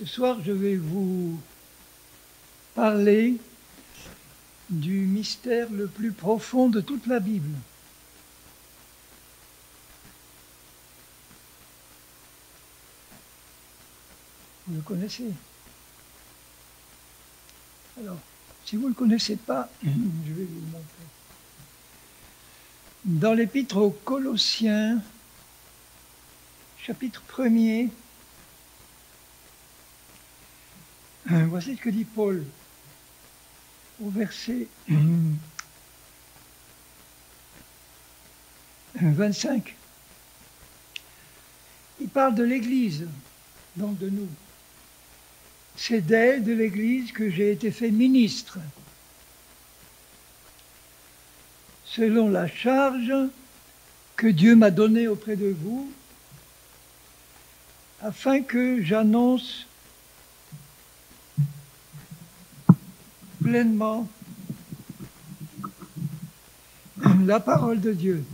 Ce soir, je vais vous parler du mystère le plus profond de toute la Bible. Vous le connaissez? Alors, si vous ne le connaissez pas, je vais vous le montrer. Dans l'Épître aux Colossiens, chapitre 1er, voici ce que dit Paul au verset 25. Il parle de l'Église, donc de nous. C'est d'elle, de l'Église, que j'ai été fait ministre, selon la charge que Dieu m'a donnée auprès de vous, afin que j'annonce pleinement la parole de Dieu.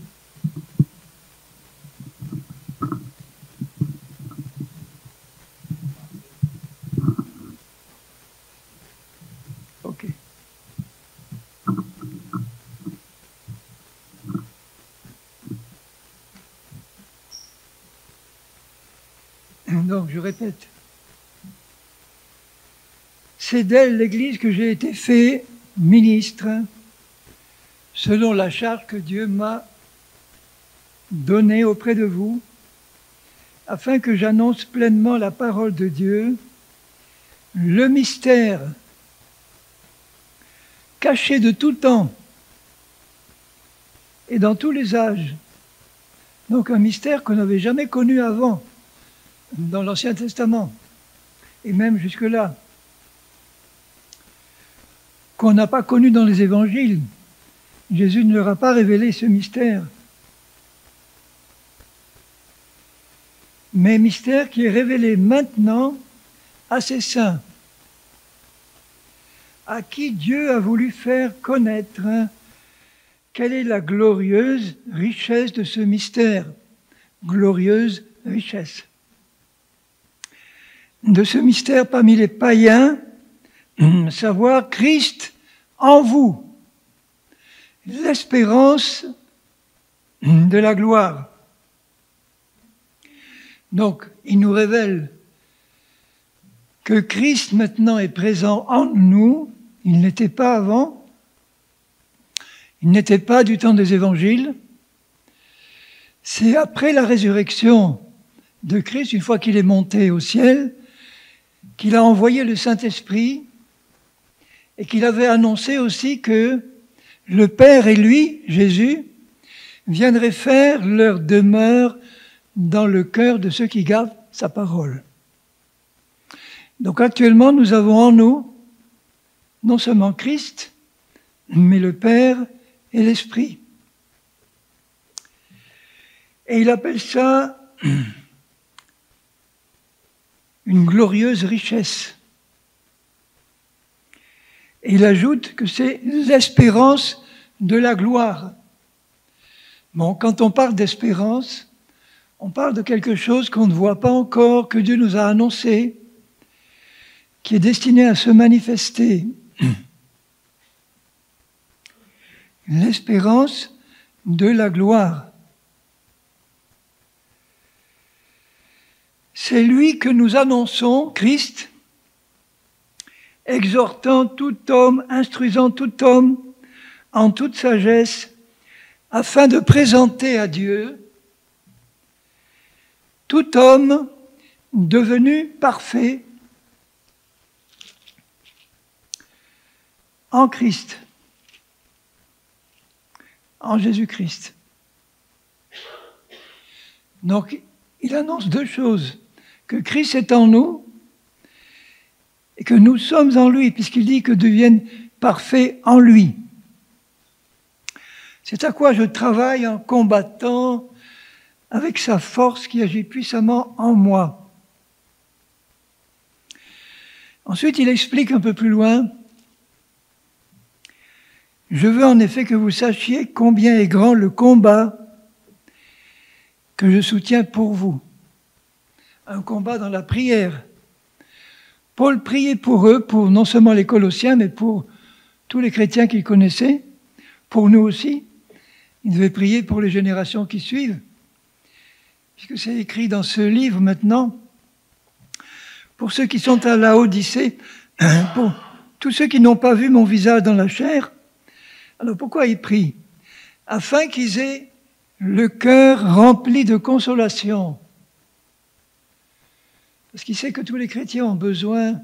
Ok. Donc, je répète. C'est d'elle, l'Église, que j'ai été fait ministre, selon la charge que Dieu m'a donnée auprès de vous, afin que j'annonce pleinement la parole de Dieu, le mystère caché de tout temps et dans tous les âges. Donc un mystère qu'on n'avait jamais connu avant dans l'Ancien Testament, et même jusque-là, qu'on n'a pas connu dans les évangiles. Jésus ne leur a pas révélé ce mystère. Mais mystère qui est révélé maintenant à ses saints, à qui Dieu a voulu faire connaître quelle est la glorieuse richesse de ce mystère. Glorieuse richesse. De ce mystère parmi les païens, savoir Christ en vous, l'espérance de la gloire. Donc, il nous révèle que Christ maintenant est présent en nous, il n'était pas avant, il n'était pas du temps des évangiles, c'est après la résurrection de Christ, une fois qu'il est monté au ciel, qu'il a envoyé le Saint-Esprit et qu'il avait annoncé aussi que le Père et lui, Jésus, viendraient faire leur demeure dans le cœur de ceux qui gardent sa parole. Donc actuellement, nous avons en nous non seulement Christ, mais le Père et l'Esprit. Et il appelle ça une glorieuse richesse. Et il ajoute que c'est l'espérance de la gloire. Bon, quand on parle d'espérance, on parle de quelque chose qu'on ne voit pas encore, que Dieu nous a annoncé, qui est destiné à se manifester. L'espérance de la gloire. C'est lui que nous annonçons, Christ, exhortant tout homme, instruisant tout homme en toute sagesse, afin de présenter à Dieu tout homme devenu parfait en Christ, en Jésus-Christ. Donc, il annonce deux choses, que Christ est en nous et que nous sommes en lui, puisqu'il dit que deviennent parfaits en lui. C'est à quoi je travaille en combattant avec sa force qui agit puissamment en moi. Ensuite, il explique un peu plus loin, « Je veux en effet que vous sachiez combien est grand le combat que je soutiens pour vous. » Un combat dans la prière, Paul priait pour eux, pour non seulement les Colossiens, mais pour tous les chrétiens qu'il connaissait, pour nous aussi. Il devait prier pour les générations qui suivent, puisque c'est écrit dans ce livre maintenant, pour ceux qui sont à Laodicée, pour tous ceux qui n'ont pas vu mon visage dans la chair. Alors pourquoi il prie? Afin qu'ils aient le cœur rempli de consolation. Parce qu'il sait que tous les chrétiens ont besoin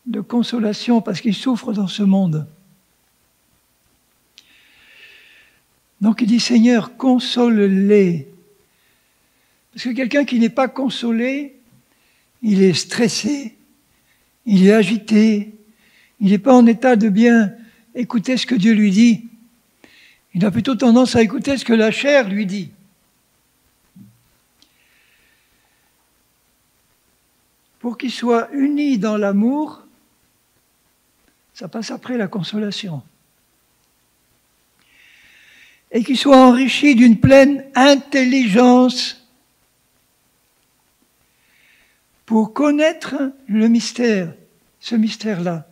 de consolation parce qu'ils souffrent dans ce monde. Donc il dit, Seigneur, console-les. Parce que quelqu'un qui n'est pas consolé, il est stressé, il est agité, il n'est pas en état de bien écouter ce que Dieu lui dit. Il a plutôt tendance à écouter ce que la chair lui dit. Pour qu'ils soient unis dans l'amour, ça passe après la consolation. Et qu'ils soient enrichis d'une pleine intelligence pour connaître le mystère, ce mystère-là.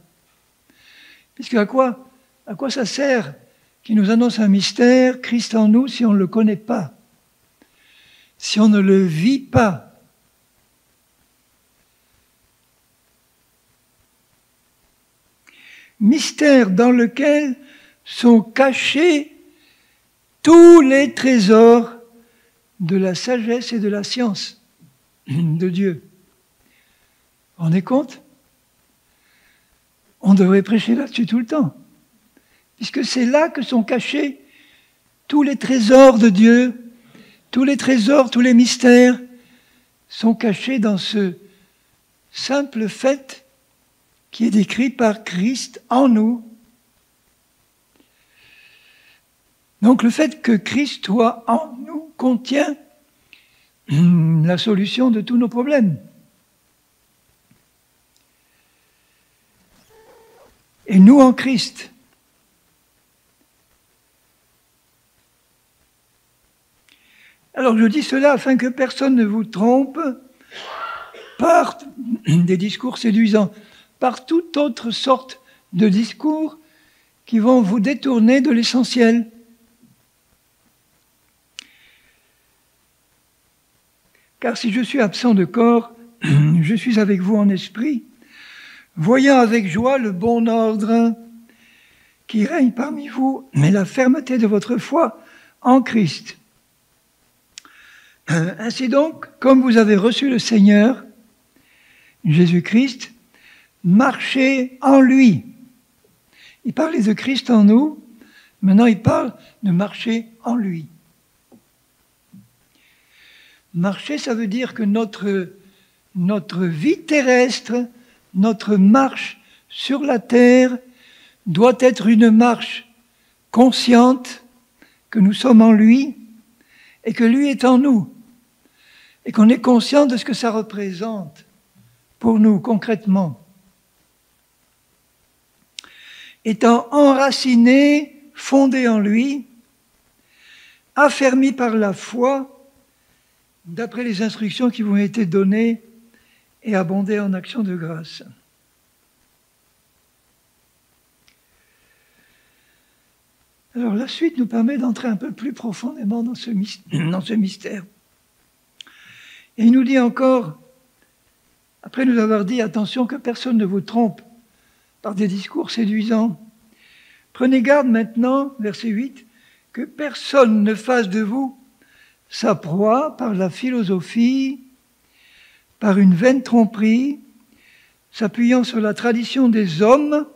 Puisque à quoi ça sert qu'il nous annonce un mystère, Christ en nous, si on ne le connaît pas, si on ne le vit pas? Mystère dans lequel sont cachés tous les trésors de la sagesse et de la science de Dieu. Vous vous rendez compte? On devrait prêcher là-dessus tout le temps, puisque c'est là que sont cachés tous les trésors de Dieu, tous les trésors, tous les mystères sont cachés dans ce simple fait qui est décrit par Christ en nous. Donc le fait que Christ soit en nous contient la solution de tous nos problèmes. Et nous en Christ. Alors je dis cela afin que personne ne vous trompe par des discours séduisants, par toute autre sorte de discours qui vont vous détourner de l'essentiel. Car si je suis absent de corps, je suis avec vous en esprit, voyant avec joie le bon ordre qui règne parmi vous, mais la fermeté de votre foi en Christ. Ainsi donc, comme vous avez reçu le Seigneur, Jésus-Christ, marchez en lui. Il parlait de Christ en nous, maintenant il parle de marcher en lui. Marcher, ça veut dire que notre vie terrestre, notre marche sur la terre doit être une marche consciente que nous sommes en lui et que lui est en nous et qu'on est conscient de ce que ça représente pour nous concrètement. Étant enraciné, fondé en lui, affermi par la foi, d'après les instructions qui vous ont été données et abondé en actions de grâce. Alors la suite nous permet d'entrer un peu plus profondément dans ce mystère. Et il nous dit encore, après nous avoir dit, attention que personne ne vous trompe par des discours séduisants, prenez garde maintenant, verset 8, que personne ne fasse de vous sa proie par la philosophie, par une vaine tromperie, s'appuyant sur la tradition des hommes,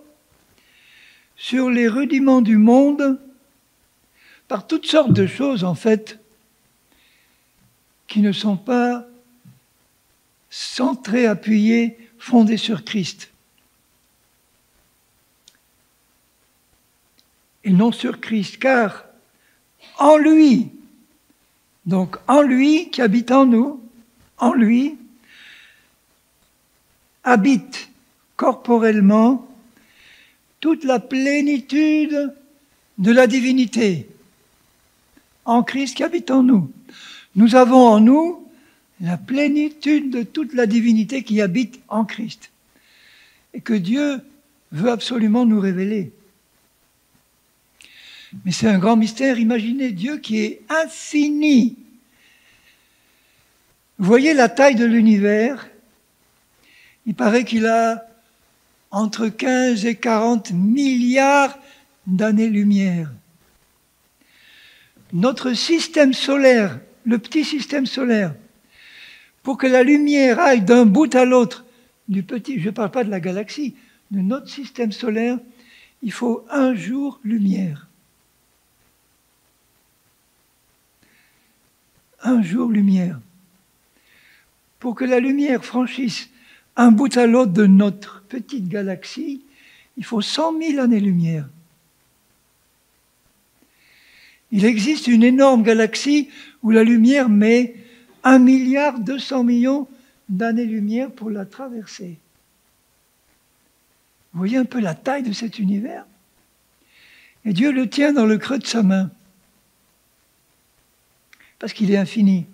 sur les rudiments du monde, par toutes sortes de choses, en fait, qui ne sont pas centrées, appuyées, fondées sur Christ. Et non sur Christ, car en lui, donc en lui qui habite en nous, en lui, habite corporellement toute la plénitude de la divinité. En Christ qui habite en nous. Nous avons en nous la plénitude de toute la divinité qui habite en Christ. et que Dieu veut absolument nous révéler. Mais c'est un grand mystère. Imaginez Dieu qui est infini. Vous voyez la taille de l'univers? Il paraît qu'il a entre 15 et 40 milliards d'années-lumière. Notre système solaire, le petit système solaire, pour que la lumière aille d'un bout à l'autre, du petit, je ne parle pas de la galaxie, de notre système solaire, il faut un jour-lumière. Un jour-lumière. Pour que la lumière franchisse un bout à l'autre de notre petite galaxie, il faut 100 000 années-lumière. Il existe une énorme galaxie où la lumière met 1,2 milliard d'années-lumière pour la traverser. Vous voyez un peu la taille de cet univers? Et Dieu le tient dans le creux de sa main. Parce qu'il est infini.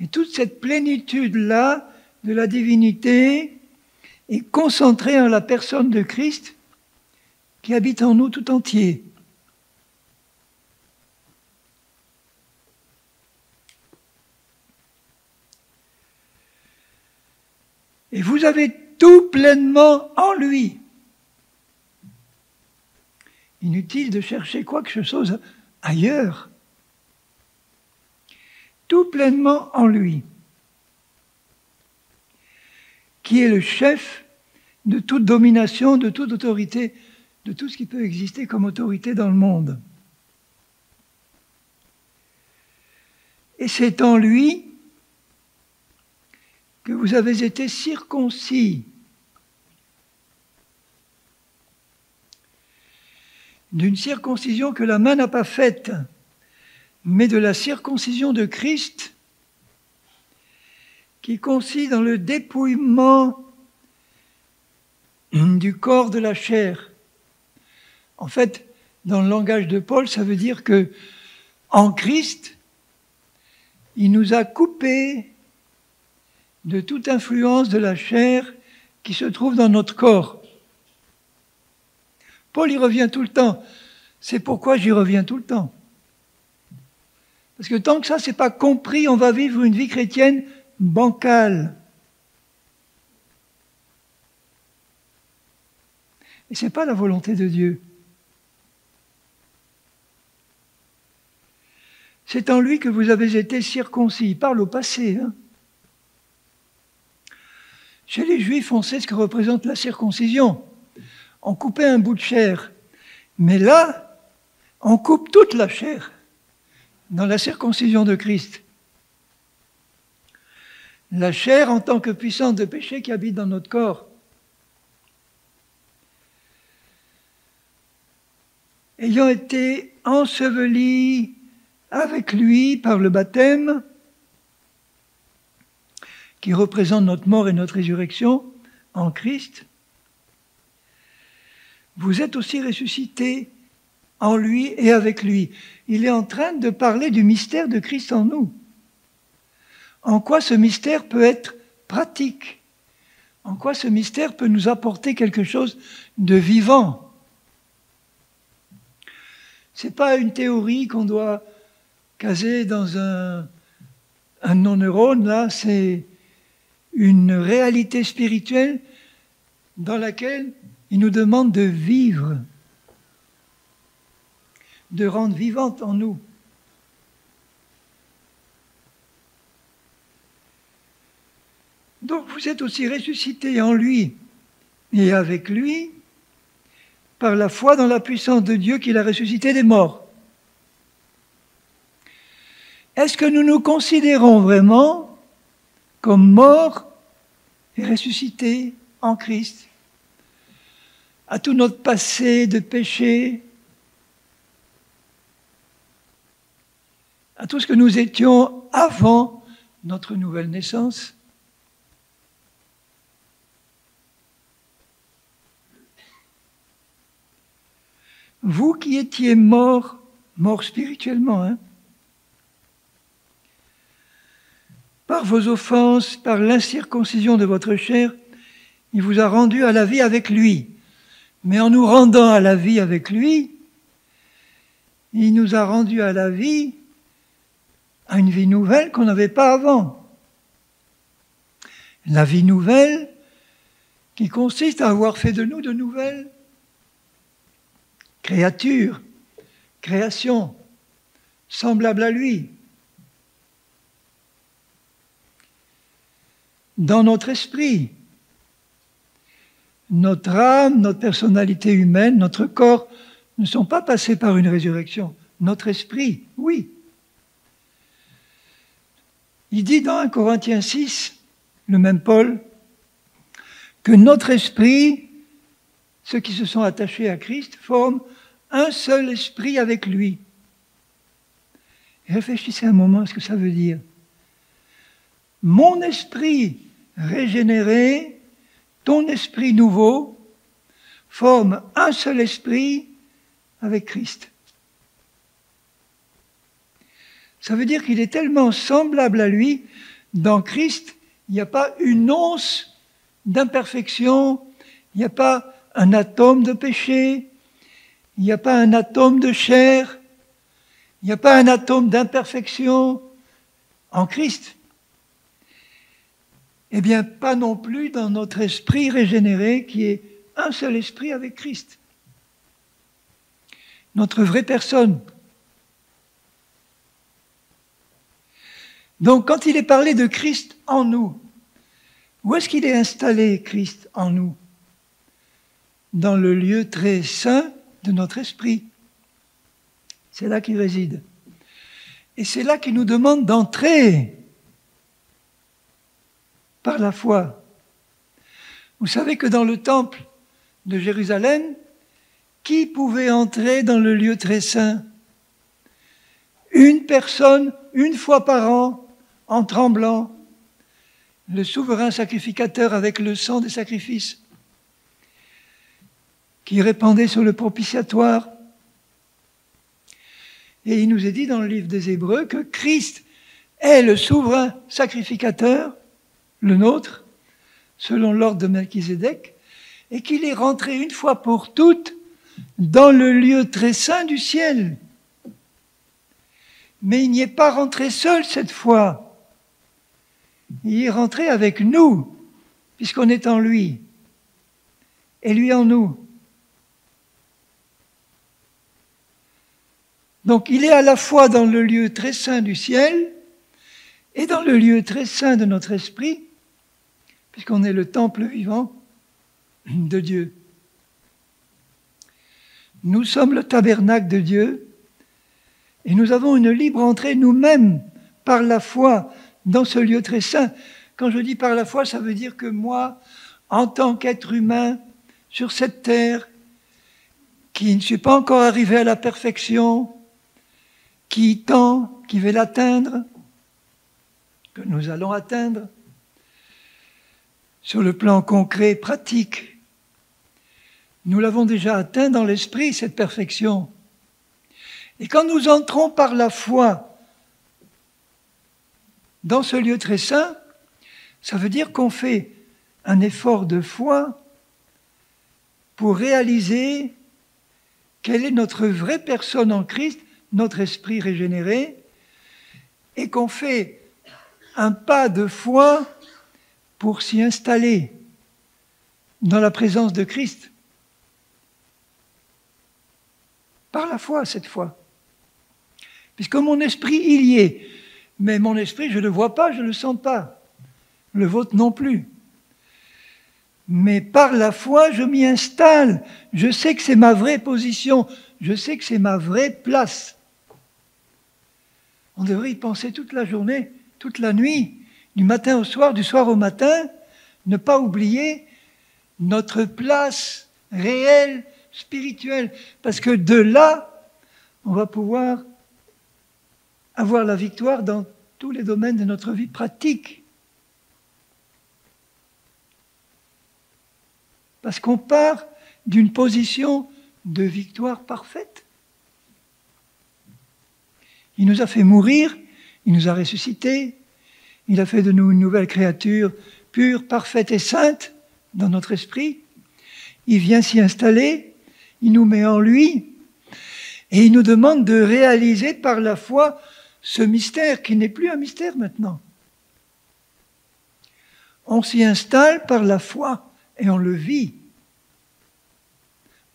Et toute cette plénitude-là de la divinité est concentrée en la personne de Christ qui habite en nous tout entier. Et vous avez tout pleinement en lui. Inutile de chercher quoi que ce soit ailleurs. Tout pleinement en lui, qui est le chef de toute domination, de toute autorité, de tout ce qui peut exister comme autorité dans le monde. Et c'est en lui que vous avez été circoncis d'une circoncision que la main n'a pas faite, mais de la circoncision de Christ, qui consiste dans le dépouillement du corps de la chair. En fait, dans le langage de Paul, ça veut dire que en Christ, il nous a coupés de toute influence de la chair qui se trouve dans notre corps. Paul y revient tout le temps. C'est pourquoi j'y reviens tout le temps. Parce que tant que ça, c'est pas compris, on va vivre une vie chrétienne bancale. Et ce n'est pas la volonté de Dieu. C'est en lui que vous avez été circoncis. Il parle au passé. Chez les Juifs, on sait ce que représente la circoncision. On coupait un bout de chair. Mais là, on coupe toute la chair dans la circoncision de Christ. La chair en tant que puissance de péché qui habite dans notre corps. Ayant été ensevelis avec lui par le baptême, qui représente notre mort et notre résurrection en Christ, vous êtes aussi ressuscités en lui et avec lui. Il est en train de parler du mystère de Christ en nous. En quoi ce mystère peut être pratique? En quoi ce mystère peut nous apporter quelque chose de vivant? Ce n'est pas une théorie qu'on doit caser dans un non-neurone, là, c'est une réalité spirituelle dans laquelle il nous demande de vivre, de rendre vivante en nous. Donc vous êtes aussi ressuscités en lui et avec lui par la foi dans la puissance de Dieu qui l'a ressuscité des morts. Est-ce que nous nous considérons vraiment comme morts et ressuscités en Christ à tout notre passé de péché, à tout ce que nous étions avant notre nouvelle naissance? Vous qui étiez morts spirituellement, par vos offenses, par l'incirconcision de votre chair, il vous a rendu à la vie avec lui. Mais en nous rendant à la vie avec lui, il nous a rendus à la vie, à une vie nouvelle qu'on n'avait pas avant. La vie nouvelle qui consiste à avoir fait de nous de nouvelles créatures, créations, semblables à lui. Dans notre esprit, notre âme, notre personnalité humaine, notre corps ne sont pas passés par une résurrection. Notre esprit, oui. Il dit dans 1 Corinthiens 6, le même Paul, que notre esprit, ceux qui se sont attachés à Christ, forment un seul esprit avec lui. Et réfléchissez un moment à ce que ça veut dire. Mon esprit régénéré, ton esprit nouveau, forment un seul esprit avec Christ. Ça veut dire qu'il est tellement semblable à lui, dans Christ, il n'y a pas une once d'imperfection, il n'y a pas un atome de péché, il n'y a pas un atome de chair, il n'y a pas un atome d'imperfection en Christ. Eh bien, pas non plus dans notre esprit régénéré qui est un seul esprit avec Christ. Notre vraie personne. Donc, quand il est parlé de Christ en nous, où est-ce qu'il est installé, Christ, en nous? Dans le lieu très saint de notre esprit. C'est là qu'il réside. Et c'est là qu'il nous demande d'entrer par la foi. Vous savez que dans le temple de Jérusalem, qui pouvait entrer dans le lieu très saint? Une personne, une fois par an, en tremblant, le souverain sacrificateur avec le sang des sacrifices qui répandait sur le propitiatoire. Et il nous est dit dans le livre des Hébreux que Christ est le souverain sacrificateur, le nôtre, selon l'ordre de Melchizedek, et qu'il est rentré une fois pour toutes dans le lieu très saint du ciel. Mais il n'y est pas rentré seul cette fois. Il est rentré avec nous, puisqu'on est en lui, et lui en nous. Donc il est à la fois dans le lieu très saint du ciel et dans le lieu très saint de notre esprit, puisqu'on est le temple vivant de Dieu. Nous sommes le tabernacle de Dieu et nous avons une libre entrée nous-mêmes par la foi dans ce lieu très saint. Quand je dis par la foi, ça veut dire que moi, en tant qu'être humain sur cette terre, qui ne suis pas encore arrivé à la perfection, qui tend, qui veut l'atteindre, que nous allons atteindre, sur le plan concret, pratique, nous l'avons déjà atteint dans l'esprit, cette perfection. Et quand nous entrons par la foi dans ce lieu très saint, ça veut dire qu'on fait un effort de foi pour réaliser quelle est notre vraie personne en Christ, notre esprit régénéré, et qu'on fait un pas de foi pour s'y installer dans la présence de Christ. Par la foi, cette fois. Puisque mon esprit, il y est. Mais mon esprit, je ne le vois pas, je ne le sens pas. Le vôtre non plus. Mais par la foi, je m'y installe. Je sais que c'est ma vraie position. Je sais que c'est ma vraie place. On devrait y penser toute la journée, toute la nuit, du matin au soir, du soir au matin, ne pas oublier notre place réelle, spirituelle. Parce que de là, on va pouvoir avoir la victoire dans tous les domaines de notre vie pratique. Parce qu'on part d'une position de victoire parfaite. Il nous a fait mourir, il nous a ressuscités, il a fait de nous une nouvelle créature pure, parfaite et sainte, dans notre esprit. Il vient s'y installer, il nous met en lui, et il nous demande de réaliser par la foi ce mystère qui n'est plus un mystère maintenant. On s'y installe par la foi et on le vit.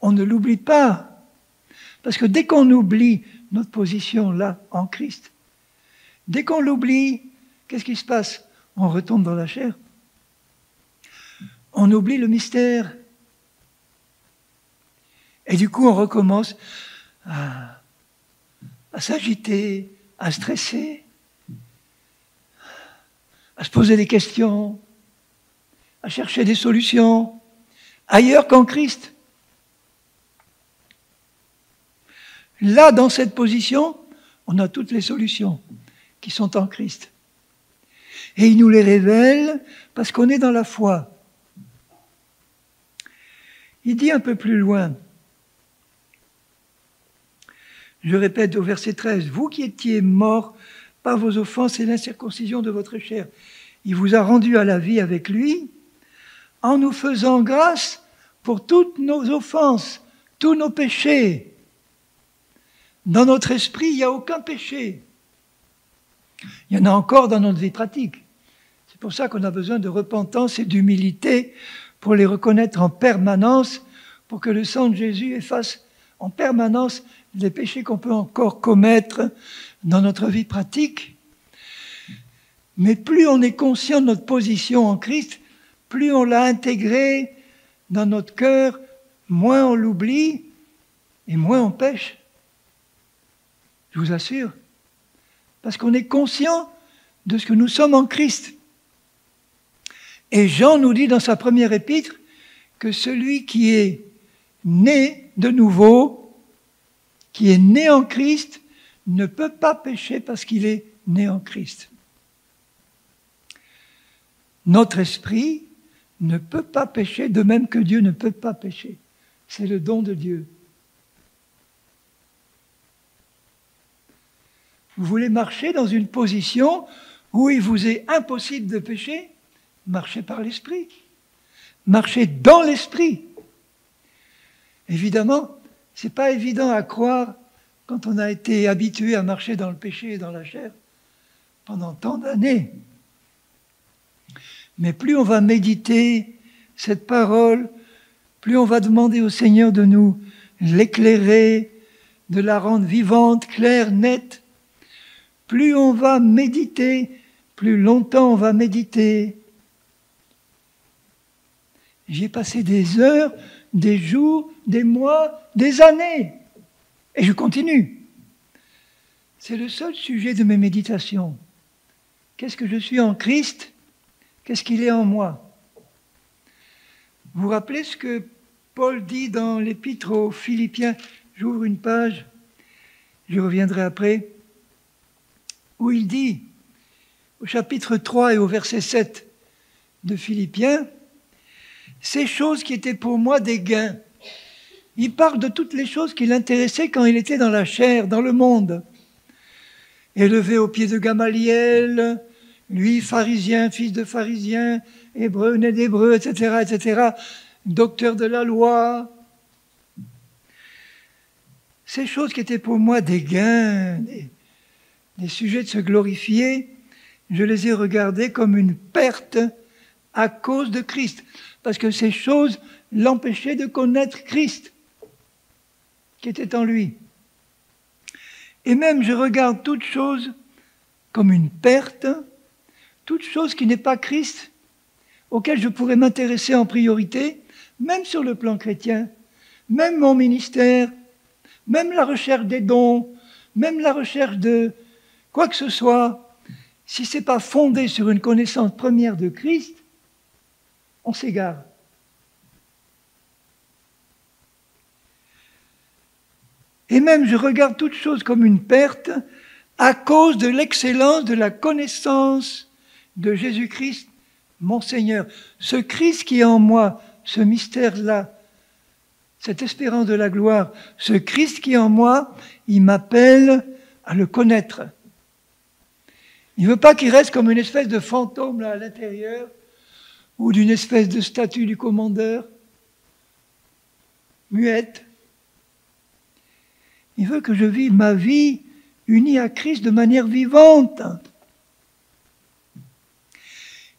On ne l'oublie pas. Parce que dès qu'on oublie notre position là, en Christ, dès qu'on l'oublie, qu'est-ce qui se passe? On retombe dans la chair. On oublie le mystère. Et du coup, on recommence à s'agiter, à stresser, à se poser des questions, à chercher des solutions ailleurs qu'en Christ. Là, dans cette position, on a toutes les solutions qui sont en Christ. Et il nous les révèle parce qu'on est dans la foi. Il dit un peu plus loin, je répète au verset 13, « Vous qui étiez morts par vos offenses et l'incirconcision de votre chair, il vous a rendus à la vie avec lui, en nous faisant grâce pour toutes nos offenses, tous nos péchés. » Dans notre esprit, il n'y a aucun péché. Il y en a encore dans notre vie pratique. C'est pour ça qu'on a besoin de repentance et d'humilité pour les reconnaître en permanence, pour que le sang de Jésus efface en permanence les péchés qu'on peut encore commettre dans notre vie pratique. Mais plus on est conscient de notre position en Christ, plus on l'a intégré dans notre cœur, moins on l'oublie et moins on pêche. Je vous assure. Parce qu'on est conscient de ce que nous sommes en Christ. Et Jean nous dit dans sa première épître que celui qui est né de nouveau, qui est né en Christ, ne peut pas pécher parce qu'il est né en Christ. Notre esprit ne peut pas pécher, de même que Dieu ne peut pas pécher. C'est le don de Dieu. Vous voulez marcher dans une position où il vous est impossible de pécher? Marchez par l'esprit. Marchez dans l'esprit. Évidemment, ce n'est pas évident à croire quand on a été habitué à marcher dans le péché et dans la chair pendant tant d'années. Mais plus on va méditer cette parole, plus on va demander au Seigneur de nous l'éclairer, de la rendre vivante, claire, nette, plus on va méditer, plus longtemps on va méditer. J'y ai passé des heures, des jours, des mois, des années. Et je continue. C'est le seul sujet de mes méditations. Qu'est-ce que je suis en Christ? Qu'est-ce qu'il est en moi? Vous vous rappelez ce que Paul dit dans l'épître aux Philippiens? J'ouvre une page, je reviendrai après, où il dit, au chapitre 3 et au verset 7 de Philippiens, « Ces choses qui étaient pour moi des gains ». Il parle de toutes les choses qui l'intéressaient quand il était dans la chair, dans le monde. Élevé au pied de Gamaliel, lui, pharisien, fils de pharisien, hébreu, né d'hébreu, etc., etc., docteur de la loi. Ces choses qui étaient pour moi des gains, des sujets de se glorifier, je les ai regardées comme une perte à cause de Christ. Parce que ces choses l'empêchaient de connaître Christ, qui était en lui. Et même je regarde toute chose comme une perte, toute chose qui n'est pas Christ, auquel je pourrais m'intéresser en priorité, même sur le plan chrétien, même mon ministère, même la recherche des dons, même la recherche de quoi que ce soit, si ce n'est pas fondé sur une connaissance première de Christ, on s'égare. Et même je regarde toute chose comme une perte à cause de l'excellence de la connaissance de Jésus-Christ, mon Seigneur. Ce Christ qui est en moi, ce mystère-là, cette espérance de la gloire, ce Christ qui est en moi, il m'appelle à le connaître. Il ne veut pas qu'il reste comme une espèce de fantôme là à l'intérieur, ou d'une espèce de statue du commandeur, muette. Il veut que je vive ma vie unie à Christ de manière vivante.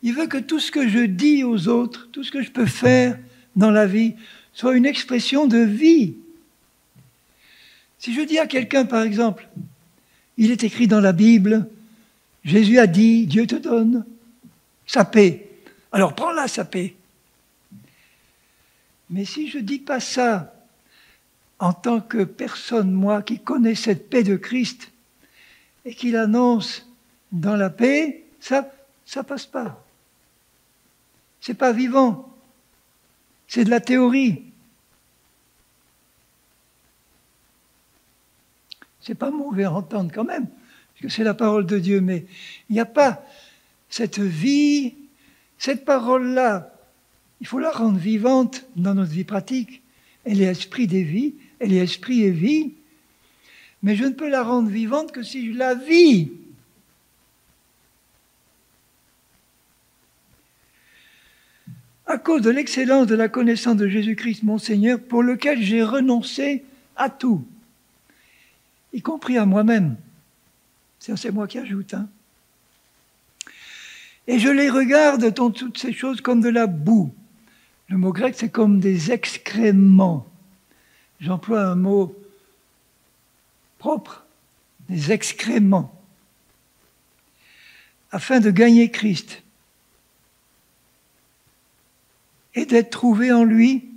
Il veut que tout ce que je dis aux autres, tout ce que je peux faire dans la vie, soit une expression de vie. Si je dis à quelqu'un, par exemple, il est écrit dans la Bible, Jésus a dit, Dieu te donne sa paix. Alors prends-la, sa paix. Mais si je ne dis pas ça en tant que personne, moi, qui connais cette paix de Christ et qui l'annonce dans la paix, ça passe pas. C'est pas vivant. C'est de la théorie. C'est pas mauvais à entendre quand même, parce que c'est la parole de Dieu, mais il n'y a pas cette vie, cette parole-là. Il faut la rendre vivante dans notre vie pratique. Elle est esprit des vies, elle est esprit et vie, mais je ne peux la rendre vivante que si je la vis. À cause de l'excellence de la connaissance de Jésus-Christ, mon Seigneur, pour lequel j'ai renoncé à tout, y compris à moi-même. C'est moi qui ajoute. Et je les regarde, toutes ces choses, comme de la boue. Le mot grec, c'est comme des excréments. J'emploie un mot propre, des excréments, afin de gagner Christ et d'être trouvé en lui,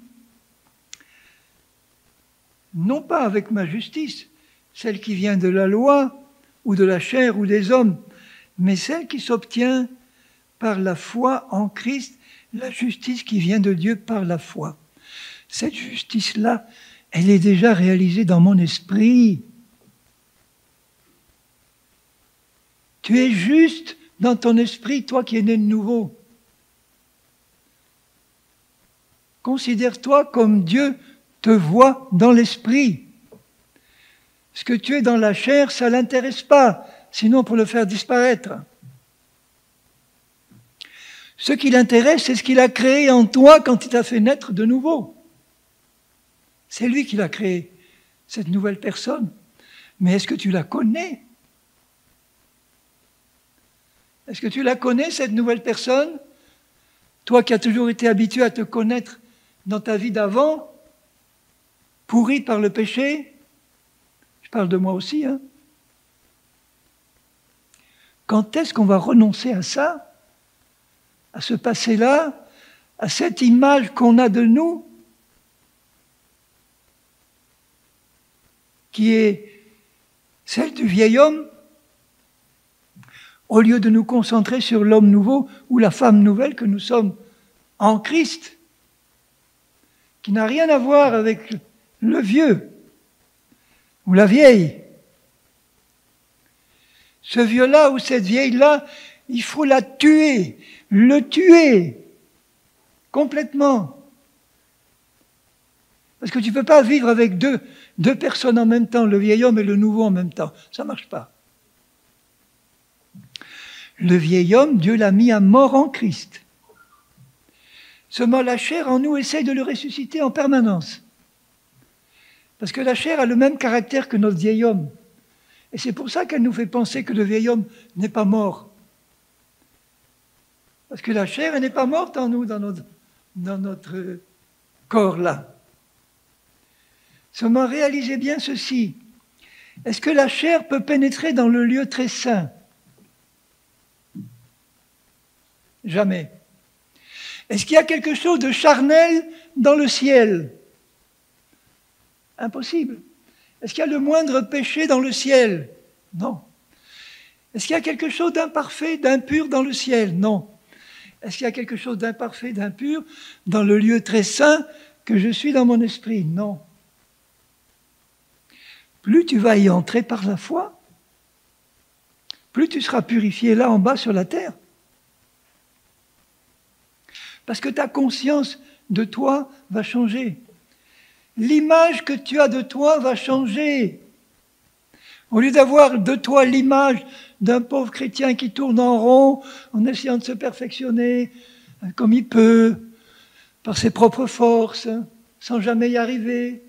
non pas avec ma justice, celle qui vient de la loi, ou de la chair, ou des hommes, mais celle qui s'obtient par la foi en Christ, la justice qui vient de Dieu par la foi. Cette justice-là, elle est déjà réalisée dans mon esprit. Tu es juste dans ton esprit, toi qui es né de nouveau. Considère-toi comme Dieu te voit dans l'esprit. Ce que tu es dans la chair, ça ne l'intéresse pas, sinon pour le faire disparaître. Ce qui l'intéresse, c'est ce qu'il a créé en toi quand il t'a fait naître de nouveau. C'est lui qui l'a créé, cette nouvelle personne. Mais est-ce que tu la connais? Est-ce que tu la connais, cette nouvelle personne? Toi qui as toujours été habitué à te connaître dans ta vie d'avant, pourri par le péché, je parle de moi aussi, Quand est-ce qu'on va renoncer à ça, à ce passé-là, à cette image qu'on a de nous, qui est celle du vieil homme, au lieu de nous concentrer sur l'homme nouveau ou la femme nouvelle que nous sommes en Christ, qui n'a rien à voir avec le vieux ou la vieille. Ce vieux-là ou cette vieille-là, il faut la tuer, le tuer complètement. Parce que tu ne peux pas vivre avec deux personnes en même temps, le vieil homme et le nouveau en même temps. Ça ne marche pas. Le vieil homme, Dieu l'a mis à mort en Christ. Seulement la chair en nous essaye de le ressusciter en permanence. Parce que la chair a le même caractère que notre vieil homme. Et c'est pour ça qu'elle nous fait penser que le vieil homme n'est pas mort. Parce que la chair, elle n'est pas morte en nous, dans notre corps-là. Seulement réalisez bien ceci. Est-ce que la chair peut pénétrer dans le lieu très saint? Jamais. Est-ce qu'il y a quelque chose de charnel dans le ciel? Impossible. Est-ce qu'il y a le moindre péché dans le ciel? Non. Est-ce qu'il y a quelque chose d'imparfait, d'impur dans le ciel? Non. Est-ce qu'il y a quelque chose d'imparfait, d'impur dans le lieu très saint que je suis dans mon esprit? Non. Plus tu vas y entrer par la foi, plus tu seras purifié là en bas sur la terre. Parce que ta conscience de toi va changer. L'image que tu as de toi va changer. Au lieu d'avoir de toi l'image d'un pauvre chrétien qui tourne en rond en essayant de se perfectionner, comme il peut, par ses propres forces, sans jamais y arriver.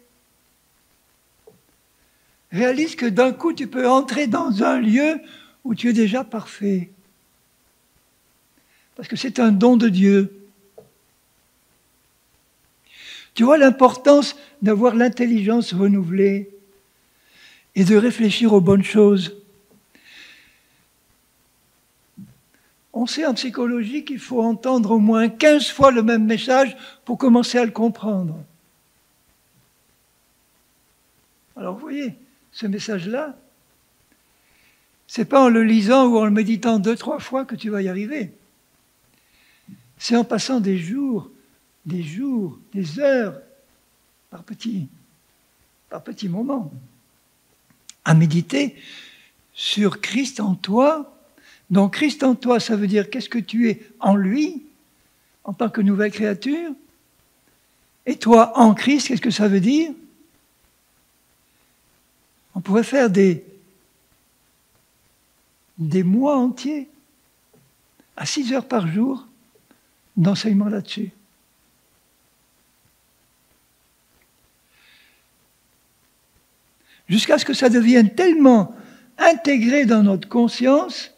Réalise que d'un coup, tu peux entrer dans un lieu où tu es déjà parfait. Parce que c'est un don de Dieu. Tu vois l'importance d'avoir l'intelligence renouvelée et de réfléchir aux bonnes choses. On sait en psychologie qu'il faut entendre au moins 15 fois le même message pour commencer à le comprendre. Alors vous voyez, ce message-là, c'est pas en le lisant ou en le méditant 2-3 fois que tu vas y arriver. C'est en passant des jours, des heures, par petits moments, à méditer sur Christ en toi. Donc Christ en toi, ça veut dire qu'est-ce que tu es en lui, en tant que nouvelle créature. Et toi, en Christ, qu'est-ce que ça veut dire? On pourrait faire des mois entiers, à 6 heures par jour, d'enseignement là-dessus. Jusqu'à ce que ça devienne tellement intégré dans notre conscience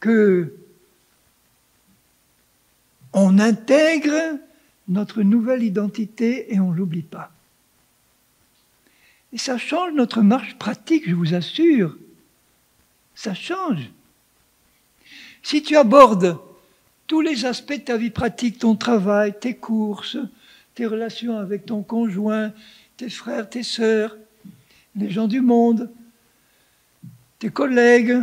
que on intègre notre nouvelle identité et on ne l'oublie pas. Et ça change notre marche pratique, je vous assure. Ça change. Si tu abordes tous les aspects de ta vie pratique, ton travail, tes courses, tes relations avec ton conjoint, tes frères, tes sœurs, les gens du monde, tes collègues,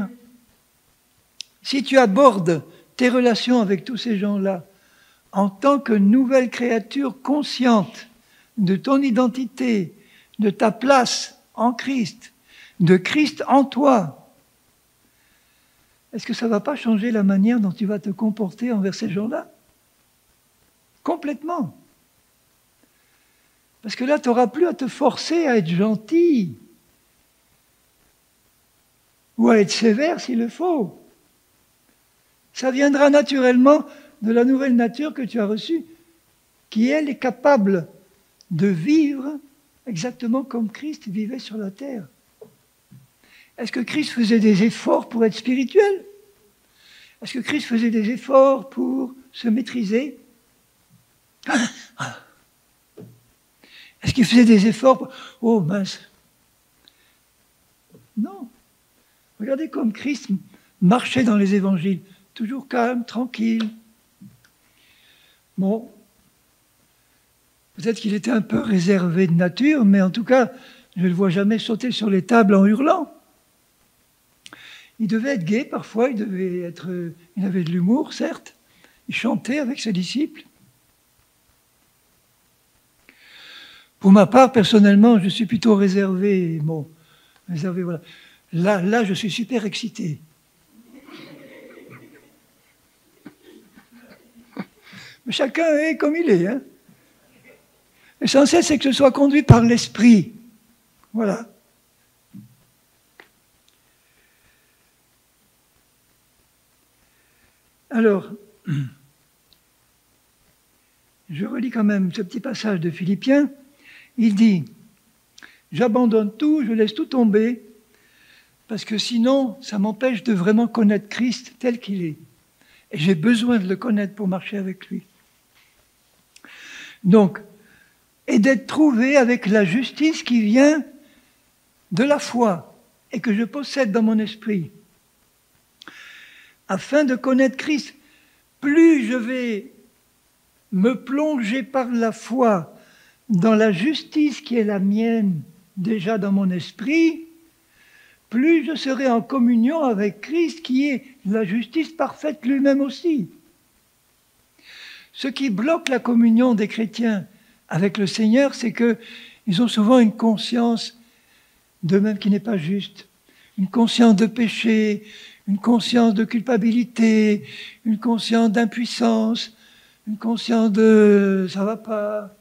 si tu abordes tes relations avec tous ces gens-là en tant que nouvelle créature consciente de ton identité, de ta place en Christ, de Christ en toi, est-ce que ça ne va pas changer la manière dont tu vas te comporter envers ces gens-là? Complètement. Parce que là, tu n'auras plus à te forcer à être gentil ou à être sévère s'il le faut. Ça viendra naturellement de la nouvelle nature que tu as reçue, qui, elle, est capable de vivre exactement comme Christ vivait sur la terre. Est-ce que Christ faisait des efforts pour être spirituel? Est-ce que Christ faisait des efforts pour se maîtriser? Est-ce qu'il faisait des efforts pour... Oh mince! Non. Regardez comme Christ marchait dans les évangiles. Toujours calme, tranquille. Bon, peut-être qu'il était un peu réservé de nature, mais en tout cas, je ne le vois jamais sauter sur les tables en hurlant. Il devait être gai parfois, il avait de l'humour, certes. Il chantait avec ses disciples. Pour ma part, personnellement, je suis plutôt réservé. Bon, réservé, voilà. Là, je suis super excité. Mais chacun est comme il est. Hein. L'essentiel, c'est que ce soit conduit par l'esprit. Voilà. Alors, je relis quand même ce petit passage de Philippiens. Il dit « J'abandonne tout, je laisse tout tomber, parce que sinon, ça m'empêche de vraiment connaître Christ tel qu'il est. Et j'ai besoin de le connaître pour marcher avec lui. » Donc, et d'être trouvé avec la justice qui vient de la foi et que je possède dans mon esprit. Afin de connaître Christ, plus je vais me plonger par la foi dans la justice qui est la mienne déjà dans mon esprit, plus je serai en communion avec Christ qui est la justice parfaite lui-même aussi. Ce qui bloque la communion des chrétiens avec le Seigneur, c'est qu'ils ont souvent une conscience d'eux-mêmes qui n'est pas juste, une conscience de péché, une conscience de culpabilité, une conscience d'impuissance, une conscience de « ça va pas ».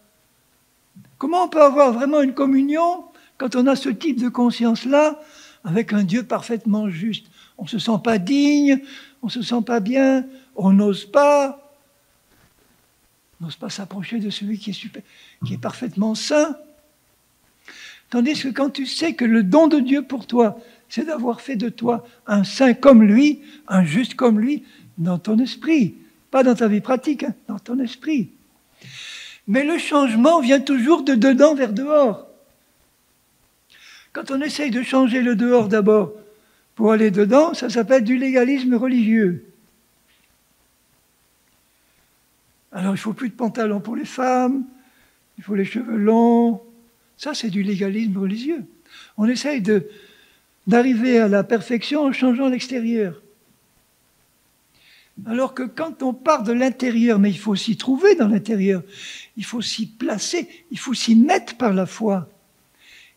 Comment on peut avoir vraiment une communion quand on a ce type de conscience-là avec un Dieu parfaitement juste? On ne se sent pas digne, on ne se sent pas bien, on n'ose pas. n'ose pas s'approcher de celui qui est parfaitement saint. Tandis que quand tu sais que le don de Dieu pour toi, c'est d'avoir fait de toi un saint comme lui, un juste comme lui, dans ton esprit, pas dans ta vie pratique, hein, dans ton esprit. Mais le changement vient toujours de dedans vers dehors. Quand on essaye de changer le dehors d'abord pour aller dedans, ça s'appelle du légalisme religieux. Alors il ne faut plus de pantalons pour les femmes, il faut les cheveux longs. Ça, c'est du légalisme religieux. On essaye d'arriver à la perfection en changeant l'extérieur. Alors que quand on part de l'intérieur, mais il faut s'y trouver dans l'intérieur, il faut s'y placer, il faut s'y mettre par la foi.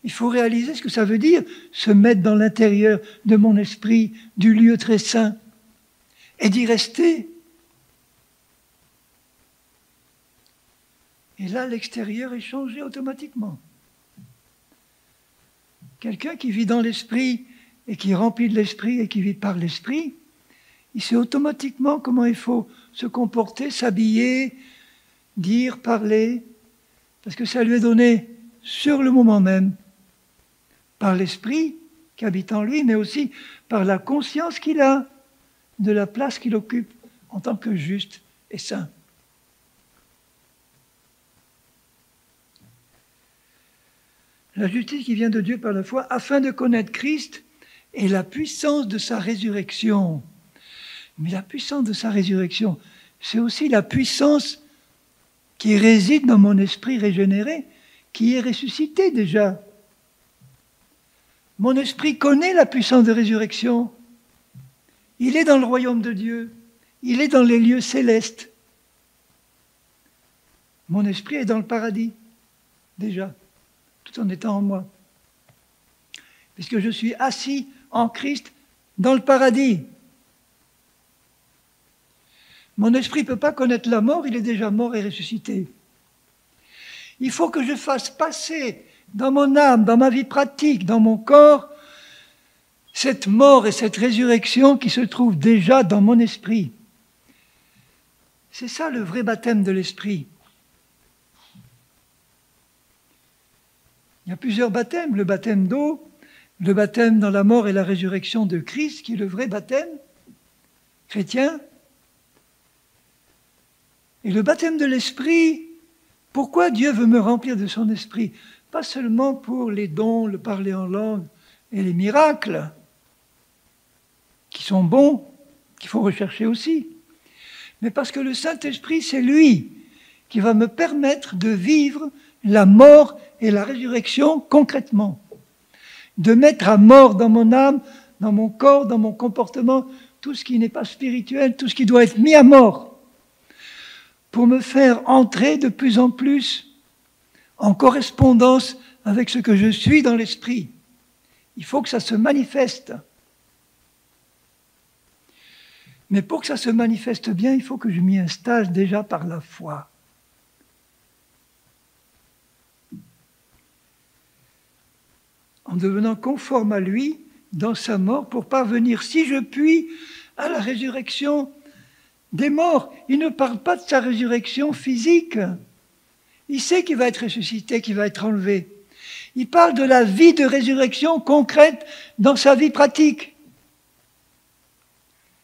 Il faut réaliser ce que ça veut dire, se mettre dans l'intérieur de mon esprit, du lieu très saint, et d'y rester. Et là, l'extérieur est changé automatiquement. Quelqu'un qui vit dans l'esprit et qui est rempli de l'esprit et qui vit par l'esprit, il sait automatiquement comment il faut se comporter, s'habiller, dire, parler, parce que ça lui est donné sur le moment même, par l'esprit qui habite en lui, mais aussi par la conscience qu'il a de la place qu'il occupe en tant que juste et saint. La justice qui vient de Dieu par la foi, afin de connaître Christ et la puissance de sa résurrection. Mais la puissance de sa résurrection, c'est aussi la puissance qui réside dans mon esprit régénéré, qui est ressuscité déjà. Mon esprit connaît la puissance de résurrection. Il est dans le royaume de Dieu. Il est dans les lieux célestes. Mon esprit est dans le paradis, déjà, tout en étant en moi. Puisque je suis assis en Christ dans le paradis. Mon esprit ne peut pas connaître la mort, il est déjà mort et ressuscité. Il faut que je fasse passer dans mon âme, dans ma vie pratique, dans mon corps, cette mort et cette résurrection qui se trouvent déjà dans mon esprit. C'est ça le vrai baptême de l'esprit. Il y a plusieurs baptêmes, le baptême d'eau, le baptême dans la mort et la résurrection de Christ, qui est le vrai baptême chrétien. Et le baptême de l'esprit, pourquoi Dieu veut me remplir de son esprit? Pas seulement pour les dons, le parler en langue et les miracles, qui sont bons, qu'il faut rechercher aussi, mais parce que le Saint-Esprit, c'est lui qui va me permettre de vivre la mort et la résurrection concrètement. De mettre à mort dans mon âme, dans mon corps, dans mon comportement, tout ce qui n'est pas spirituel, tout ce qui doit être mis à mort, pour me faire entrer de plus en plus en correspondance avec ce que je suis dans l'esprit. Il faut que ça se manifeste. Mais pour que ça se manifeste bien, il faut que je m'y installe déjà par la foi. En devenant conforme à lui dans sa mort pour parvenir, si je puis, à la résurrection des morts. Il ne parle pas de sa résurrection physique. Il sait qu'il va être ressuscité, qu'il va être enlevé. Il parle de la vie de résurrection concrète dans sa vie pratique.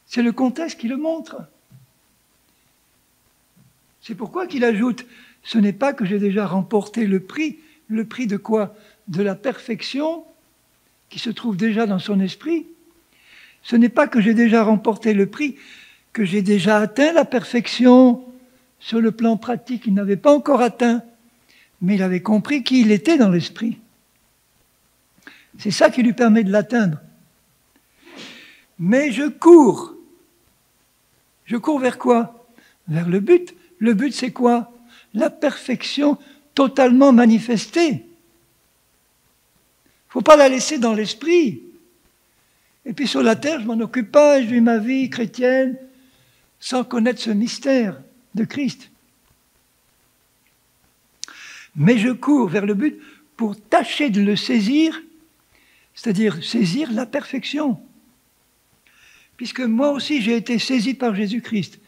C'est le contexte qui le montre. C'est pourquoi qu'il ajoute, ce n'est pas que j'ai déjà remporté le prix de quoi? De la perfection qui se trouve déjà dans son esprit. Ce n'est pas que j'ai déjà remporté le prix, que j'ai déjà atteint la perfection sur le plan pratique. Il n'avait pas encore atteint, mais il avait compris qui il était dans l'esprit. C'est ça qui lui permet de l'atteindre. Mais je cours. Je cours vers quoi? Vers le but. Le but, c'est quoi? La perfection totalement manifestée. Il ne faut pas la laisser dans l'esprit. Et puis sur la terre, je ne m'en occupe pas, je vis ma vie chrétienne sans connaître ce mystère de Christ. Mais je cours vers le but pour tâcher de le saisir, c'est-à-dire saisir la perfection. Puisque moi aussi j'ai été saisi par Jésus-Christ.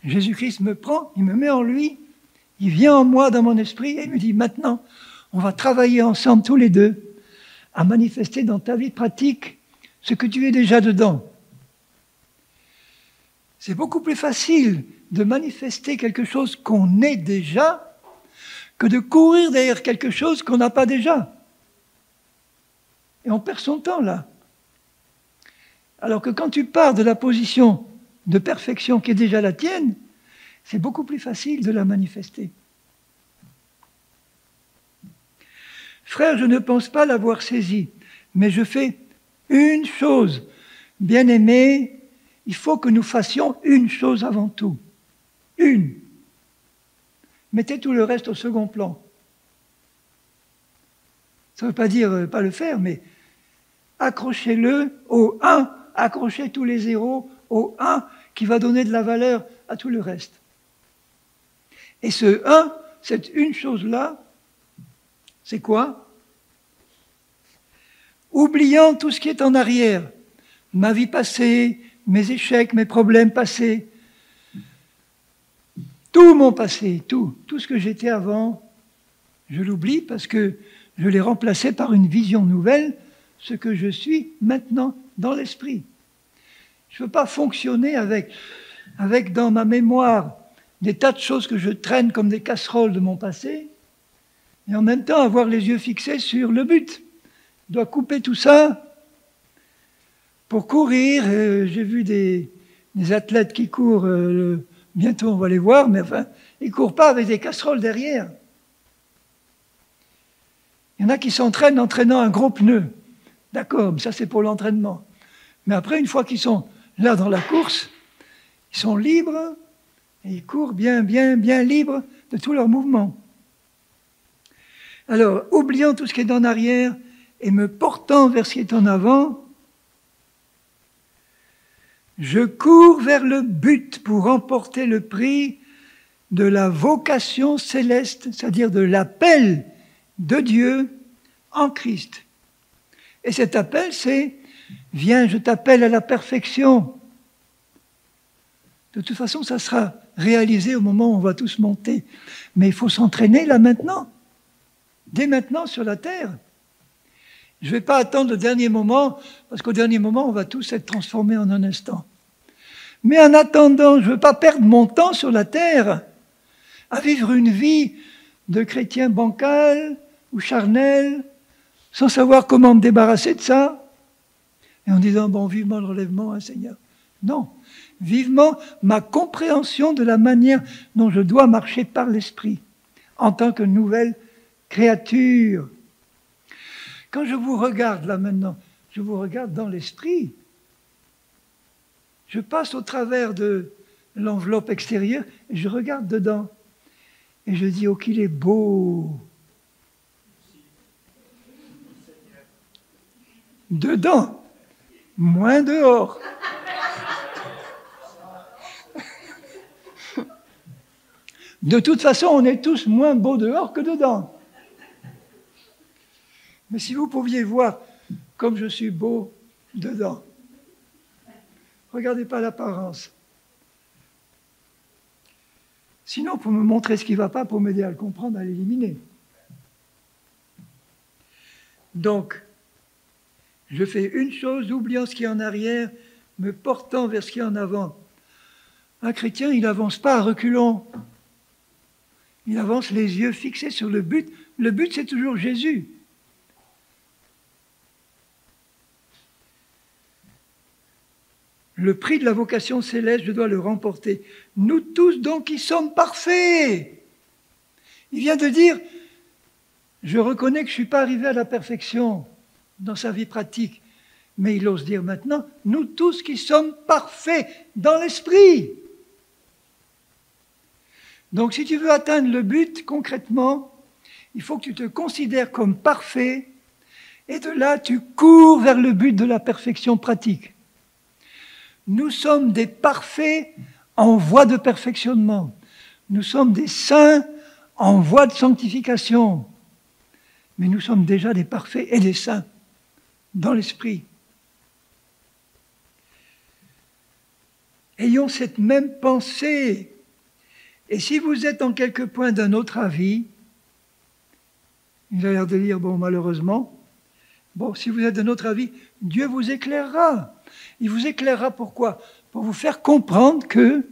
Jésus-Christ me prend, il me met en lui Il vient en moi, dans mon esprit, et il me dit, maintenant, on va travailler ensemble tous les deux à manifester dans ta vie pratique ce que tu es déjà dedans. C'est beaucoup plus facile de manifester quelque chose qu'on est déjà que de courir derrière quelque chose qu'on n'a pas déjà. Et on perd son temps là. Alors que quand tu pars de la position de perfection qui est déjà la tienne, c'est beaucoup plus facile de la manifester. Frère, je ne pense pas l'avoir saisi, mais je fais une chose. Bien-aimés, il faut que nous fassions une chose avant tout. Une. Mettez tout le reste au second plan. Ça ne veut pas dire pas le faire, mais accrochez-le au 1, accrochez tous les zéros au 1 qui va donner de la valeur à tout le reste. Et ce 1, cette une chose-là, c'est quoi? Oubliant tout ce qui est en arrière, ma vie passée, mes échecs, mes problèmes passés, tout mon passé, tout ce que j'étais avant, je l'oublie parce que je l'ai remplacé par une vision nouvelle, ce que je suis maintenant dans l'esprit. Je ne veux pas fonctionner avec dans ma mémoire des tas de choses que je traîne comme des casseroles de mon passé, et en même temps avoir les yeux fixés sur le but. Je dois couper tout ça pour courir. J'ai vu des athlètes qui courent, bientôt on va les voir, mais enfin, ils ne courent pas avec des casseroles derrière. Il y en a qui s'entraînent en traînant un gros pneu. D'accord, mais ça c'est pour l'entraînement. Mais après, une fois qu'ils sont là dans la course, ils sont libres et ils courent bien libres de tous leurs mouvements. Alors, oubliant tout ce qui est en arrière et me portant vers ce qui est en avant, je cours vers le but pour remporter le prix de la vocation céleste, c'est-à-dire de l'appel de Dieu en Christ. Et cet appel, c'est « Viens, je t'appelle à la perfection ». De toute façon, ça sera réalisé au moment où on va tous monter. Mais il faut s'entraîner là maintenant, dès maintenant sur la terre. Je ne vais pas attendre le dernier moment, parce qu'au dernier moment, on va tous être transformés en un instant. Mais en attendant, je ne veux pas perdre mon temps sur la terre à vivre une vie de chrétien bancal ou charnel, sans savoir comment me débarrasser de ça, et en disant, bon, vivement le relèvement, hein, Seigneur. Non, vivement ma compréhension de la manière dont je dois marcher par l'Esprit, en tant que nouvelle créature. Quand je vous regarde là maintenant, je vous regarde dans l'Esprit. Je passe au travers de l'enveloppe extérieure et je regarde dedans. Et je dis, oh, qu'il est beau! Dedans, moins dehors. De toute façon, on est tous moins beaux dehors que dedans. Mais si vous pouviez voir comme je suis beau dedans, regardez pas l'apparence. Sinon, pour me montrer ce qui ne va pas, pour m'aider à le comprendre, à l'éliminer. Donc, je fais une chose, oubliant ce qui est en arrière, me portant vers ce qui est en avant. Un chrétien, il n'avance pas à reculons. Il avance les yeux fixés sur le but. Le but, c'est toujours Jésus. Le prix de la vocation céleste, je dois le remporter. Nous tous, donc, qui sommes parfaits. Il vient de dire, je reconnais que je ne suis pas arrivé à la perfection dans sa vie pratique. Mais il ose dire maintenant, nous tous qui sommes parfaits dans l'esprit. Donc, si tu veux atteindre le but, concrètement, il faut que tu te considères comme parfait, et de là, tu cours vers le but de la perfection pratique. Nous sommes des parfaits en voie de perfectionnement. Nous sommes des saints en voie de sanctification. Mais nous sommes déjà des parfaits et des saints dans l'esprit. Ayons cette même pensée Et si vous êtes en quelque point d'un autre avis, il a l'air de dire, bon, malheureusement, bon, si vous êtes d'un autre avis, Dieu vous éclairera. Il vous éclairera pourquoi? Pour vous faire comprendre que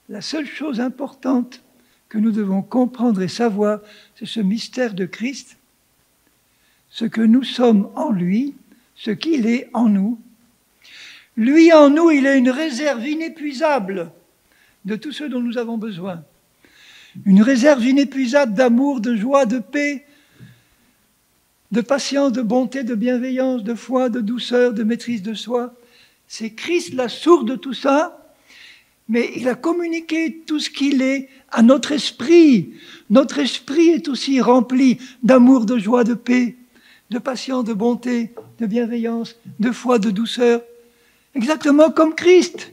la seule chose importante que nous devons comprendre et savoir, c'est ce mystère de Christ, ce que nous sommes en lui, ce qu'il est en nous. Lui en nous, il est une réserve inépuisable de tout ce dont nous avons besoin. Une réserve inépuisable d'amour, de joie, de paix, de patience, de bonté, de bienveillance, de foi, de douceur, de maîtrise de soi. C'est Christ la source de tout ça, mais il a communiqué tout ce qu'il est à notre esprit. Notre esprit est aussi rempli d'amour, de joie, de paix, de patience, de bonté, de bienveillance, de foi, de douceur. Exactement comme Christ.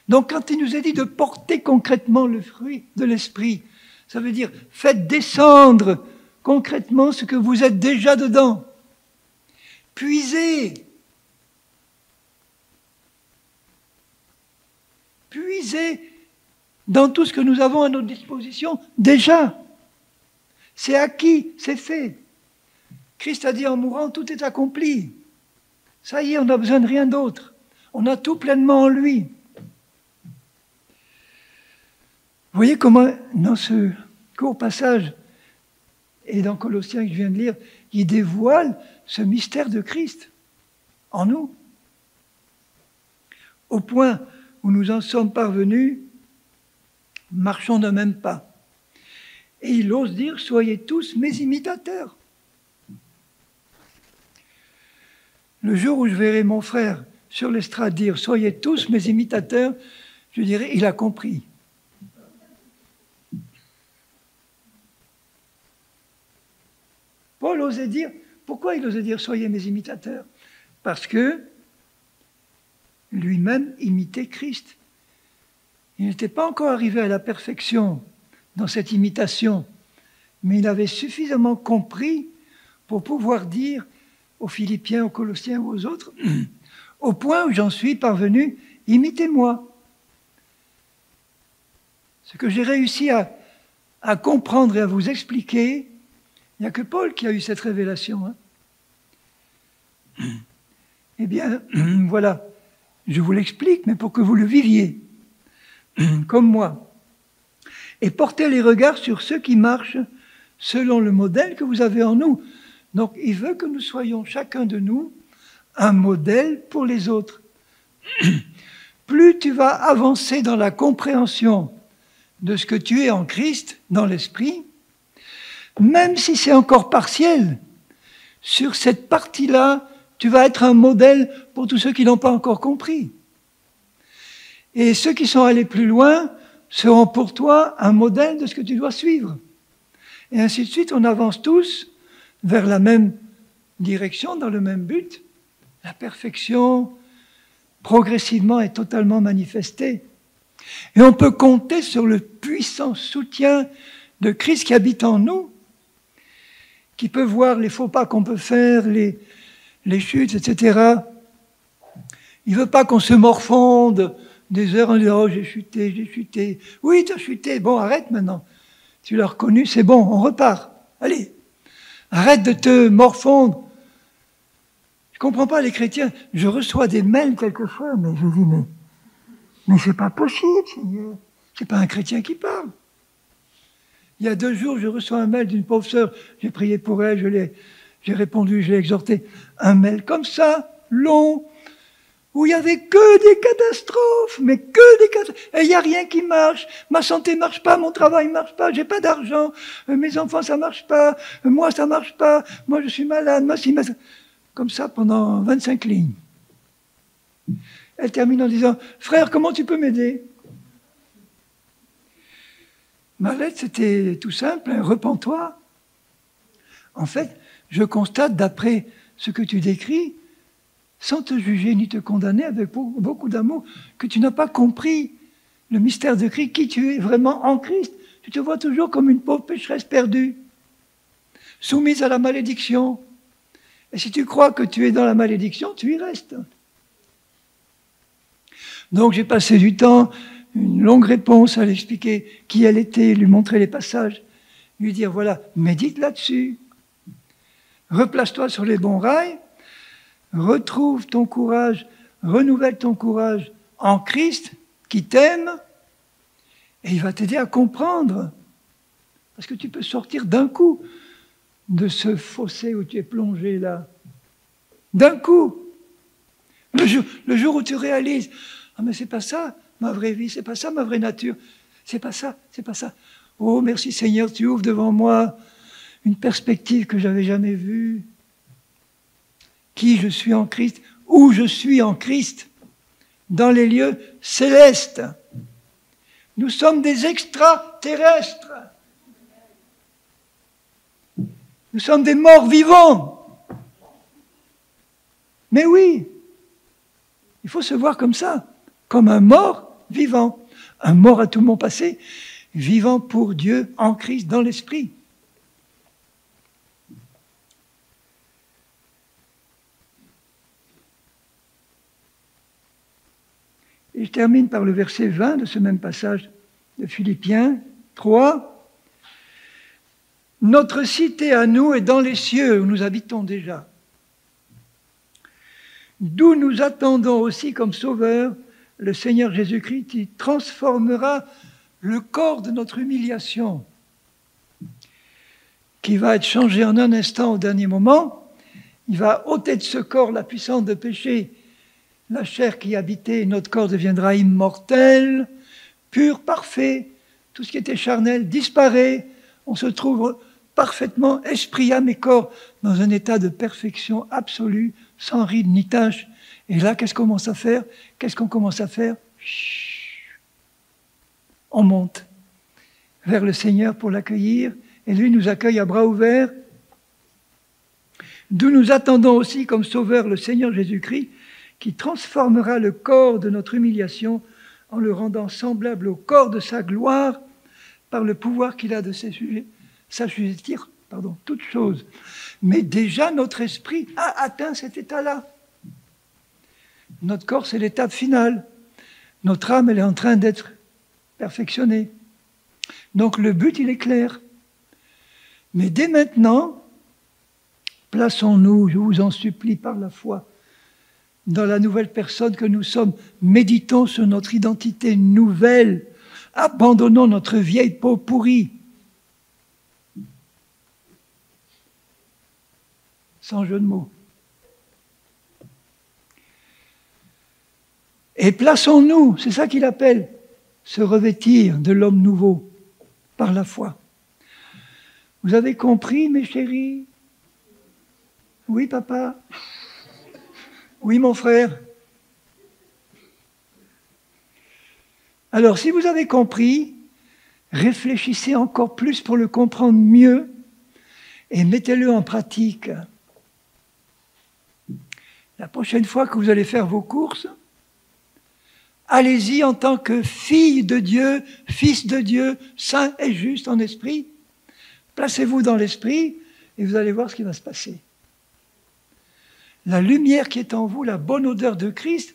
Donc quand il nous a dit de porter concrètement le fruit de l'esprit, ça veut dire faites descendre concrètement ce que vous êtes déjà dedans. Puisez. Puisez dans tout ce que nous avons à notre disposition déjà. C'est acquis, c'est fait. Christ a dit en mourant, tout est accompli. Ça y est, on n'a besoin de rien d'autre. On a tout pleinement en lui. Vous voyez comment, dans ce court passage, et dans Colossiens que je viens de lire, il dévoile ce mystère de Christ en nous. Au point où nous en sommes parvenus, marchons d'un même pas. Et il ose dire, soyez tous mes imitateurs. Le jour où je verrai mon frère sur l'estrade dire « Soyez tous mes imitateurs », je dirais « Il a compris ». Paul osait dire, pourquoi il osait dire « Soyez mes imitateurs » Parce que lui-même imitait Christ. Il n'était pas encore arrivé à la perfection dans cette imitation, mais il avait suffisamment compris pour pouvoir dire aux Philippiens, aux Colossiens ou aux autres, au point où j'en suis parvenu, imitez-moi. Ce que j'ai réussi à comprendre et à vous expliquer, il n'y a que Paul qui a eu cette révélation. Eh bien, voilà, je vous l'explique, mais pour que vous le viviez, comme moi. Et portez les regards sur ceux qui marchent selon le modèle que vous avez en nous. Donc, il veut que nous soyons, chacun de nous, un modèle pour les autres. Plus tu vas avancer dans la compréhension de ce que tu es en Christ, dans l'esprit, même si c'est encore partiel, sur cette partie-là, tu vas être un modèle pour tous ceux qui n'ont pas encore compris. Et ceux qui sont allés plus loin seront pour toi un modèle de ce que tu dois suivre. Et ainsi de suite, on avance tous vers la même direction, dans le même but. La perfection, progressivement et totalement manifestée. Et on peut compter sur le puissant soutien de Christ qui habite en nous, qui peut voir les faux pas qu'on peut faire, les chutes, etc. Il ne veut pas qu'on se morfonde des heures en disant « Oh, j'ai chuté, j'ai chuté. » Oui, tu as chuté. Bon, arrête maintenant. Tu l'as reconnu, c'est bon, on repart. Allez, arrête de te morfondre. Je ne comprends pas les chrétiens. Je reçois des mails quelquefois, mais je dis « Mais c'est pas possible, Seigneur. C'est pas un chrétien qui parle. » Il y a 2 jours, je reçois un mail d'une pauvre sœur. J'ai prié pour elle, j'ai répondu, je l'ai exhorté. Un mail comme ça, long, où il n'y avait que des catastrophes, mais que des catastrophes. Et il n'y a rien qui marche. Ma santé ne marche pas, mon travail ne marche pas, j'ai pas d'argent, mes enfants ça ne marche pas, moi ça ne marche pas, moi je suis malade, moi si, comme ça pendant 25 lignes. Elle termine en disant « Frère, comment tu peux m'aider ?» Ma lettre, c'était tout simple, « Repens-toi ». En fait, je constate, d'après ce que tu décris, sans te juger ni te condamner, avec beaucoup d'amour, que tu n'as pas compris le mystère de Christ, qui tu es vraiment en Christ. Tu te vois toujours comme une pauvre pécheresse perdue, soumise à la malédiction. Et si tu crois que tu es dans la malédiction, tu y restes. Donc j'ai passé du temps, une longue réponse à lui expliquer qui elle était, lui montrer les passages, lui dire, voilà, médite là-dessus, replace-toi sur les bons rails, retrouve ton courage, renouvelle ton courage en Christ qui t'aime, et il va t'aider à comprendre. Parce que tu peux sortir d'un coup de ce fossé où tu es plongé là. D'un coup. Le jour où tu réalises, ah mais c'est pas ça ma vraie vie, c'est pas ça ma vraie nature, c'est pas ça, c'est pas ça. Oh merci Seigneur, tu ouvres devant moi une perspective que j'avais jamais vue. Qui je suis en Christ, où je suis en Christ, dans les lieux célestes. Nous sommes des extraterrestres. Nous sommes des morts vivants. Mais oui, il faut se voir comme ça, comme un mort vivant. Un mort à tout mon passé, vivant pour Dieu en Christ, dans l'esprit. Et je termine par le verset 20 de ce même passage de Philippiens 3. Notre cité à nous est dans les cieux où nous habitons déjà, d'où nous attendons aussi comme sauveur le Seigneur Jésus-Christ qui transformera le corps de notre humiliation, qui va être changé en un instant au dernier moment. Il va ôter de ce corps la puissance de péché, la chair qui habitait, et notre corps deviendra immortel, pur, parfait. Tout ce qui était charnel disparaît. On se trouve parfaitement, esprit, âme et corps, dans un état de perfection absolue, sans ride ni tache. Et là, qu'est-ce qu'on commence à faire? Qu'est-ce qu'on commence à faire? On monte vers le Seigneur pour l'accueillir, et lui nous accueille à bras ouverts. D'où nous attendons aussi comme sauveur le Seigneur Jésus-Christ, qui transformera le corps de notre humiliation en le rendant semblable au corps de sa gloire par le pouvoir qu'il a de s'assujettir toutes choses. Mais déjà, notre esprit a atteint cet état-là. Notre corps, c'est l'étape finale. Notre âme, elle est en train d'être perfectionnée. Donc le but, il est clair. Mais dès maintenant, plaçons-nous, je vous en supplie, par la foi, dans la nouvelle personne que nous sommes. Méditons sur notre identité nouvelle. Abandonnons notre vieille peau pourrie. Sans jeu de mots. Et plaçons-nous, c'est ça qu'il appelle, se revêtir de l'homme nouveau par la foi. Vous avez compris, mes chéris? Oui, papa? Oui, mon frère? Alors, si vous avez compris, réfléchissez encore plus pour le comprendre mieux et mettez-le en pratique. La prochaine fois que vous allez faire vos courses, allez-y en tant que fille de Dieu, fils de Dieu, saint et juste en esprit. Placez-vous dans l'esprit et vous allez voir ce qui va se passer. La lumière qui est en vous, la bonne odeur de Christ,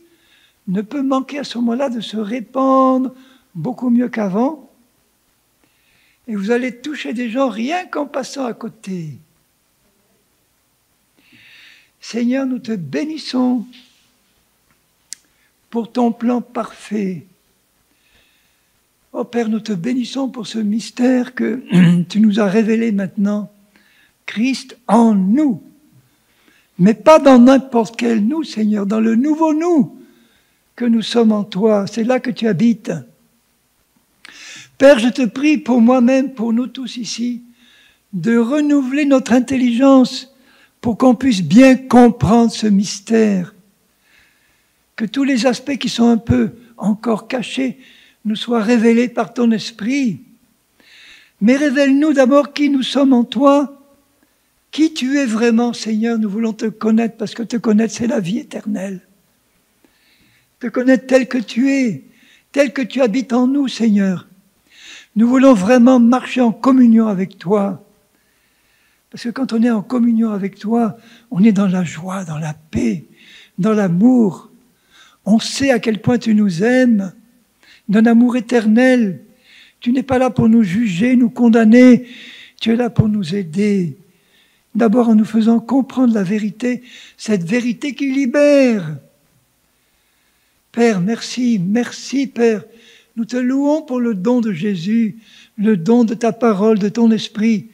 ne peut manquer à ce moment-là de se répandre beaucoup mieux qu'avant. Et vous allez toucher des gens rien qu'en passant à côté. Seigneur, nous te bénissons pour ton plan parfait. Oh Père, nous te bénissons pour ce mystère que tu nous as révélé maintenant. Christ en nous. Mais pas dans n'importe quel nous, Seigneur, dans le nouveau nous que nous sommes en toi. C'est là que tu habites. Père, je te prie pour moi-même, pour nous tous ici, de renouveler notre intelligence pour qu'on puisse bien comprendre ce mystère. Que tous les aspects qui sont un peu encore cachés nous soient révélés par ton esprit. Mais révèle-nous d'abord qui nous sommes en toi, qui tu es vraiment, Seigneur. Nous voulons te connaître parce que te connaître, c'est la vie éternelle. Te connaître tel que tu es, tel que tu habites en nous, Seigneur. Nous voulons vraiment marcher en communion avec toi. Parce que quand on est en communion avec toi, on est dans la joie, dans la paix, dans l'amour. On sait à quel point tu nous aimes. d'un amour éternel. Tu n'es pas là pour nous juger, nous condamner. Tu es là pour nous aider. D'abord en nous faisant comprendre la vérité, cette vérité qui libère. Père, merci, merci Père. Nous te louons pour le don de Jésus, le don de ta parole, de ton esprit.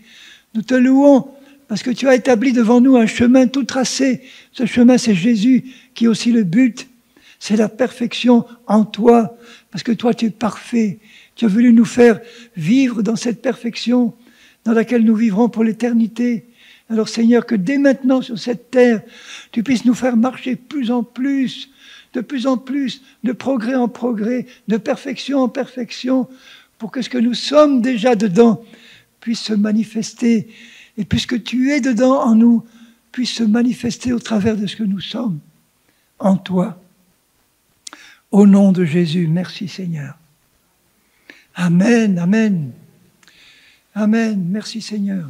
Nous te louons parce que tu as établi devant nous un chemin tout tracé. Ce chemin, c'est Jésus qui est aussi le but. C'est la perfection en toi, parce que toi, tu es parfait. Tu as voulu nous faire vivre dans cette perfection dans laquelle nous vivrons pour l'éternité. Alors Seigneur, que dès maintenant sur cette terre, tu puisses nous faire marcher plus en plus, de progrès en progrès, de perfection en perfection, pour que ce que nous sommes déjà dedans puisse se manifester, et puisque tu es dedans en nous, puisse se manifester au travers de ce que nous sommes, en toi. Au nom de Jésus, merci Seigneur. Amen, amen. Amen, merci Seigneur.